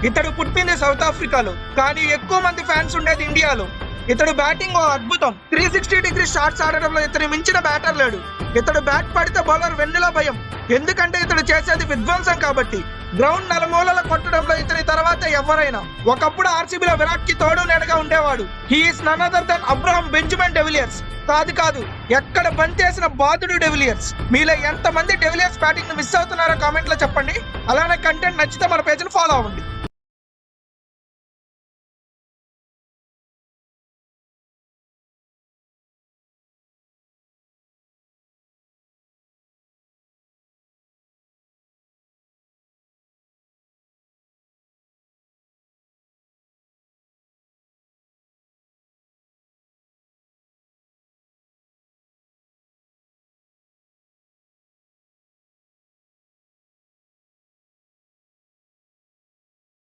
ఇతడు పుట్టింది సౌత్ ఆఫ్రికాలో, కానీ ఎక్కువ మంది ఫ్యాన్స్ ఉండేది ఇండియాలో. ఇతడు బ్యాటింగ్ ఓ అద్భుతం. 360 షాట్స్ ఆడడంలో ఇతని మించిన బ్యాటర్ లేడు. ఇతడు బ్యాట్ పడితే బౌలర్ వెన్నెలా భయం, ఎందుకంటే ఇతడు చేసేది విధ్వంసం కాబట్టి. గ్రౌండ్ నలుమూలల కొట్టడంలో ఇతని తర్వాత ఎవరైనా. ఒకప్పుడు ఆర్సీబీలో విరాట్ కి తోడు నేడుగా ఉండేవాడు. He is none other than Abraham Benjamin de Villiers. కాదు, ఎక్కడ బంతేసిన బాధుడు డెవిలియర్స్. మీలో ఎంత మంది డెవిలియర్స్ బ్యాటింగ్ ని మిస్ అవుతున్నారో కామెంట్ లో చెప్పండి. అలానే కంటెంట్ నచ్చితే మన పేజ్ ని ఫాలో అవ్వండి.